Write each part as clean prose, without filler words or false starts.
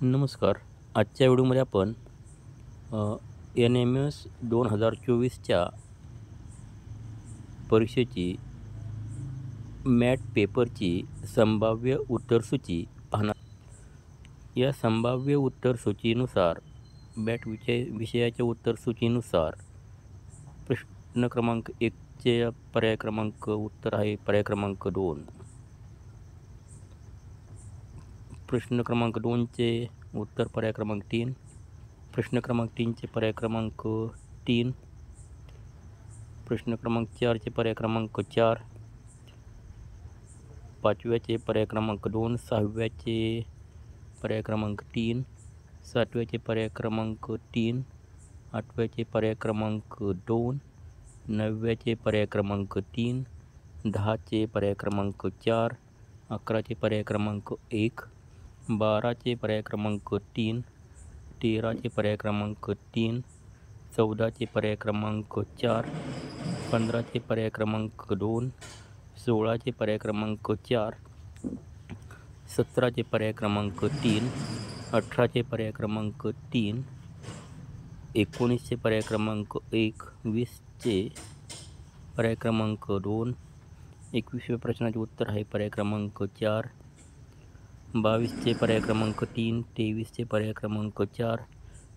नमस्कार. आजच्या व्हिडिओमध्ये आपण NMS 2024च्या परीक्षेची मॅट पेपरची संभाव्य उत्तरसूची पाहणार. या संभाव्य उत्तरसूचीनुसार मॅट विषयाच्या उत्तरसूचीनुसार प्रश्न क्रमांक 1चे पर्याय क्रमांक उत्तर आहे पर्याय क्रमांक 2. प्रश्न क्रमांक 2चे उत्तर पर्याय क्रमांक 3. प्रश्न क्रमांक 3चे पर्याय क्रमांक 3. प्रश्न क्रमांक 4चे पर्याय क्रमांक 4. 5व्याचे पर्याय क्रमांक 2. 6व्याचे पर्याय क्रमांक 3. 7व्याचे पर्याय क्रमांक 3. 8व्याचे पर्याय क्रमांक 2. 9व्याचे पर्याय क्रमांक 3. 10चे पर्याय क्रमांक 4. 11चे पर्याय क्रमांक 1. 12चे पर्याय क्रमांक 3. 13चे पर्याय क्रमांक 3. 14चे पर्याय क्रमांक 4. 15चे पर्याय क्रमांक 2. 16चे पर्याय क्रमांक 4. 17चे पर्याय क्रमांक 3. 18चे पर्याय क्रमांक 3. 19चे पर्याय क्रमांक 1. 20चे पर्याय क्रमांक 2. 21व्या प्रश्नाचे उत्तर आहे पर्याय क्रमांक 4. 22चे पर्याय क्रमांक 3. 23चे पर्याय क्रमांक 4.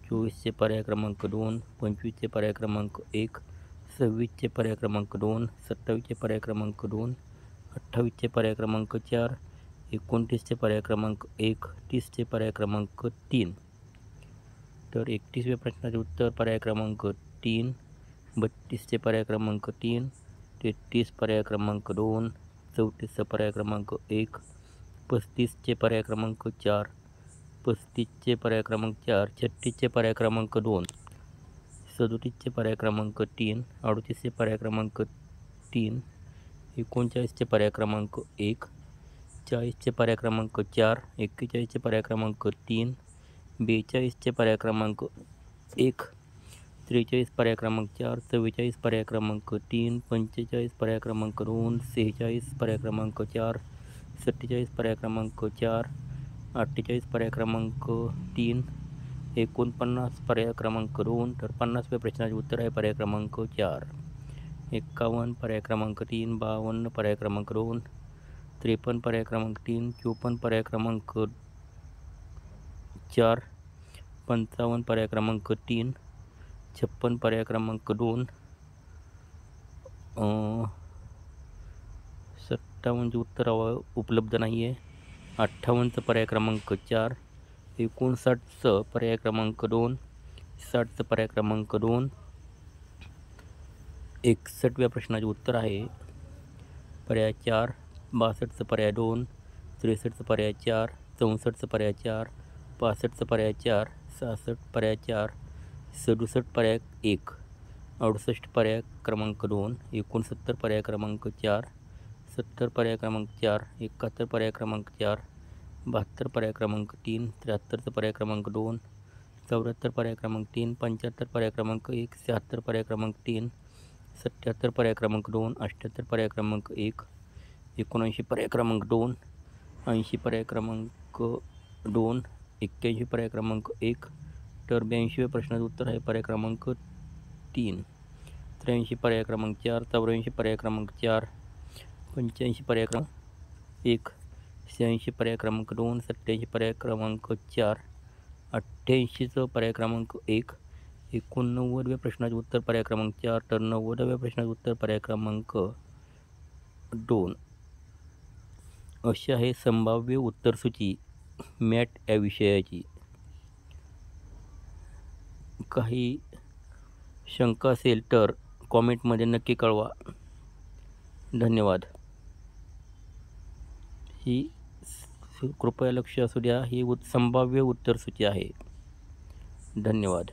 24चे पर्याय क्रमांक 2. 25चे पर्याय क्रमांक 1. 26चे पर्याय क्रमांक 2. 27चे पर्याय क्रमांक 2. 28चे पर्याय क्रमांक 4. 29चे पर्याय क्रमांक 1. 30चे पर्याय क्रमांक 3. तर 31व्या प्रश्नाचे उत्तर पर्याय क्रमांक 3. 32चे पर्याय क्रमांक 3. 33 पर्याय क्रमांक 2. 34चा पर्याय क्रमांक 1. 35चे पर्याय क्रमांक 4. 35चे पर्याय क्रमांक 4. 36चे पर्याय क्रमांक 2. 37चे पर्याय क्रमांक 3. 38चे पर्याय क्रमांक 3. 39चे पर्याय क्रमांक 1. 40चे पर्याय क्रमांक 4. 41चे पर्याय क्रमांक 3. 42चे पर्याय क्रमांक 1. 43 पर्याय क्रमांक 4. 44 पर्याय क्रमांक 3. 45 पर्याय क्रमांक 2. 46 पर्याय क्रमांक 4. 47 पर्याय क्रमांक 4. 48 पर्याय क्रमांक 3. 49 पर्याय क्रमांक 2. तर 50व्या प्रश्नाचे उत्तर आहे पर्याय क्रमांक 4. 51 पर्याय क्रमांक 3. 52 पर्याय क्रमांक 2. 53 पर्याय क्रमांक 3. 54 पर्याय क्रमांक 4. 55 पर्याय क्रमांक 3. 56 पर्याय क्रमांक 2. 57चे उत्तर उपलब्ध नाही आहे. 58चं पर्याय क्रमांक 4. 59चं पर्याय क्रमांक 2. 60चं पर्याय क्रमांक 2. 61व्या प्रश्नाचे उत्तर आहे पर्याय 4. 62चं पर्याय 2. 63चं पर्याय 4. 64चं पर्याय 4. 65चं पर्याय 4. 66 पर्याय 4. 67 पर्याय 1. 68 पर्याय क्रमांक 2. 69 पर्याय क्रमांक 4. 70 पर्याय क्रमांक 4. 71 पर्याय क्रमांक 4. 72 पर्याय क्रमांक 3. 73चं पर्याय क्रमांक 2. 74 पर्याय क्रमांक 3. 75 पर्याय क्रमांक 1. 76 पर्याय क्रमांक 3. 77 पर्याय क्रमांक 2. 78 पर्याय क्रमांक 1. 79 पर्याय क्रमांक 2. 80 पर्याय क्रमांक 2. 81 पर्याय क्रमांक 1. तर 82व्या प्रश्नाचं उत्तर आहे पर्याय क्रमांक 3. 83 पर्याय क्रमांक 4. 84 पर्याय क्रमांक 4. 85 पर्याय क्रमांक 1. 86 पर्याय क्रमांक 2. 87 पर्याय क्रमांक 4. 88चं पर्याय क्रमांक 1. 89व्या प्रश्नाचे उत्तर पर्याय क्रमांक 4. तर 90व्या प्रश्नाचे उत्तर पर्याय क्रमांक 2. अशी आहे संभाव्य उत्तरसूची मॅट या विषयाची. काही शंका असेल तर कॉमेंटमध्ये नक्की कळवा. धन्यवाद. ही कृपया लक्ष असू द्या, ही संभाव्य उत्तरसूची आहे. धन्यवाद.